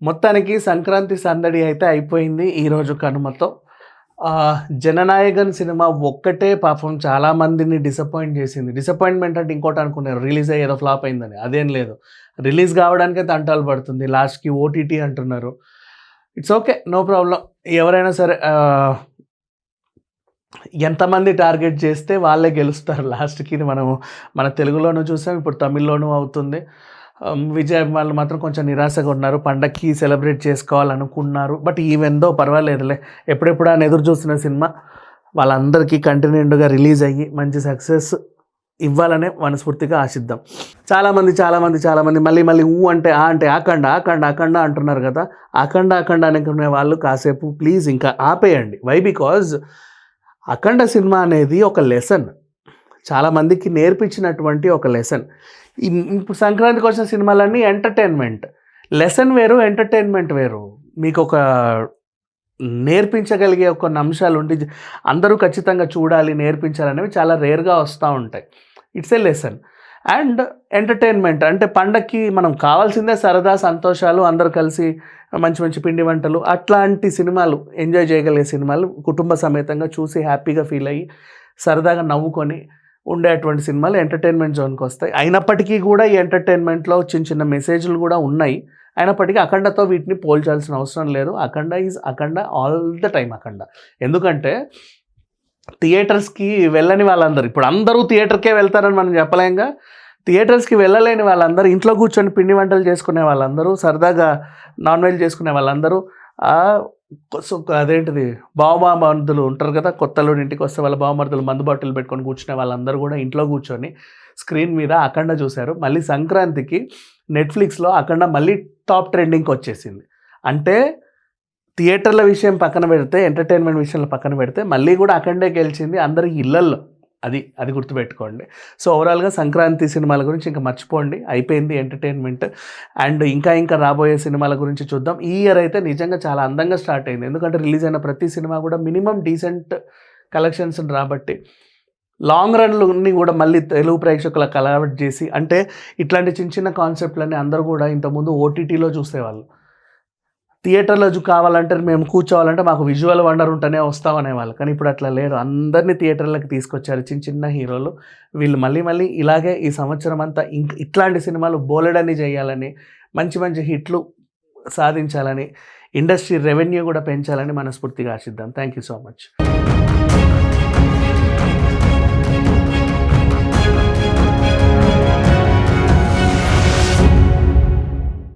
మొత్తానికి సంక్రాంతి సందడి అయితే అయిపోయింది ఈరోజు కనుమతో. 'జననాయకన్' సినిమా ఒక్కటే పాపం చాలా మందిని డిసప్పాయింట్ చేసింది. డిసప్పాయింట్‌మెంట్ అంటే ఇంకోటి అనుకున్నారు, రిలీజ్ అయ్యి ఏదో ఫ్లాప్ అయిందని. అదేం లేదు. రిలీజ్ కావడానికే తంటాలు పడుతుంది. లాస్ట్‌కి ఓటీటీ అంటున్నారు. It's okay. No problem. ఎవరైనా సరే ఎంతమంది టార్గెట్ చేస్తే వాళ్ళే గెలుస్తారు లాస్ట్‌కి. ఇది మన తెలుగులోనూ చూసాం, ఇప్పుడు తమిళ్‌లోనూ అవుతుంది. విజయ్ అభిమానులు మాత్రం కొంచెం నిరాశగా ఉన్నారు. పండక్కి సెలబ్రేట్ చేసుకోవాలనుకున్నారు. బట్ ఈవెన్ దో పర్వాలేదులే, ఎప్పుడెప్పుడు అని ఎదురు చూస్తున్న సినిమా వాళ్ళందరికీ కంటిన్యూగా రిలీజ్ అయ్యి మంచి సక్సెస్ ఇవ్వాలనే మనస్ఫూర్తిగా ఆశిద్దాం. చాలామంది మళ్ళీ అంటే అఖండ అంటున్నారు కదా. అఖండ అనుకునే వాళ్ళు కాసేపు ప్లీజ్ ఇంకా ఆపేయండి. వై? బికాజ్ అఖండ సినిమా అనేది ఒక లెసన్, చాలామందికి నేర్పించినటువంటి ఒక లెసన్. ఇప్పుడు సంక్రాంతికి వచ్చిన సినిమాలన్నీ ఎంటర్టైన్మెంట్. లెసన్ వేరు, ఎంటర్టైన్మెంట్ వేరు. మీకు ఒక నేర్పించగలిగే కొన్ని అంశాలు ఉండి అందరూ ఖచ్చితంగా చూడాలి, నేర్పించాలనేవి చాలా రేర్గా వస్తూ ఉంటాయి. It's a lesson. And entertainment అంటే పండక్కి మనం కావాల్సిందే సరదా, సంతోషాలు, అందరూ కలిసి మంచి పిండి వంటలు, అట్లాంటి సినిమాలు, ఎంజాయ్ చేయగలిగే సినిమాలు కుటుంబ సమేతంగా చూసి హ్యాపీగా ఫీల్ అయ్యి సరదాగా నవ్వుకొని ఉండేటువంటి సినిమాలు ఎంటర్టైన్మెంట్ జోన్కి వస్తాయి. అయినప్పటికీ కూడా ఈ ఎంటర్టైన్మెంట్లో చిన్న మెసేజ్లు కూడా ఉన్నాయి. అయినప్పటికీ అఖండతో వీటిని పోల్చాల్సిన అవసరం లేదు. Akhanda is Akhanda all the time Akhanda. ఎందుకంటే థియేటర్స్కి వెళ్ళని వాళ్ళందరూ, ఇప్పుడు అందరూ థియేటర్కే వెళ్తారని మనం చెప్పలేంగా. థియేటర్స్కి వెళ్ళలేని వాళ్ళందరూ, ఇంట్లో కూర్చొని పిండి వంటలు చేసుకునే వాళ్ళందరూ, సరదాగా నాన్ వెజ్ చేసుకునే వాళ్ళందరూ, అదేంటిది బావమరుదులు ఉంటారు కదా, కొత్తలో ఇంటికి వస్తే వాళ్ళ బావమరుదులు మందు బాటిల్ పెట్టుకొని కూర్చునే వాళ్ళందరూ కూడా ఇంట్లో కూర్చొని స్క్రీన్ మీద అఖండ చూశారు. మళ్ళీ సంక్రాంతికి నెట్ఫ్లిక్స్లో అఖండ మళ్ళీ టాప్ ట్రెండింగ్కి వచ్చేసింది. అంటే థియేటర్ల విషయం పక్కన పెడితే, ఎంటర్టైన్మెంట్ విషయంలో పక్కన పెడితే మళ్ళీ కూడా అఖండే గెలిచింది అందరి ఇళ్లల్లో. అది గుర్తుపెట్టుకోండి. సో ఓవరాల్గా సంక్రాంతి సినిమాల గురించి ఇంకా మర్చిపోండి, అయిపోయింది ఎంటర్టైన్మెంట్. అండ్ ఇంకా రాబోయే సినిమాల గురించి చూద్దాం. ఈ ఇయర్ అయితే నిజంగా చాలా అందంగా స్టార్ట్ అయింది. ఎందుకంటే రిలీజ్ అయిన ప్రతి సినిమా కూడా మినిమం డీసెంట్ కలెక్షన్స్ రాబట్టి లాంగ్ రన్లని కూడా మళ్ళీ తెలుగు ప్రేక్షకుల కలవట్ చేసి, అంటే ఇట్లాంటి చిన్న కాన్సెప్ట్లన్నీ అందరూ కూడా ఇంతకుముందు ఓటీటీలో చూసేవాళ్ళు. థియేటర్లో కావాలంటే మేము కూర్చోవాలంటే మాకు విజువల్ వండర్ ఉంటేనే వస్తామనేవాళ్ళు. కానీ ఇప్పుడు అట్లా లేరు. అందరినీ థియేటర్లకు తీసుకొచ్చారు చిన్న హీరోలు. వీళ్ళు మళ్ళీ ఇలాగే ఈ సంవత్సరం అంతా ఇట్లాంటి సినిమాలు బోలెడని చేయాలని, మంచి హిట్లు సాధించాలని, ఇండస్ట్రీ రెవెన్యూ కూడా పెంచాలని మనస్ఫూర్తిగా ఆశిద్దాం. Thank you so much.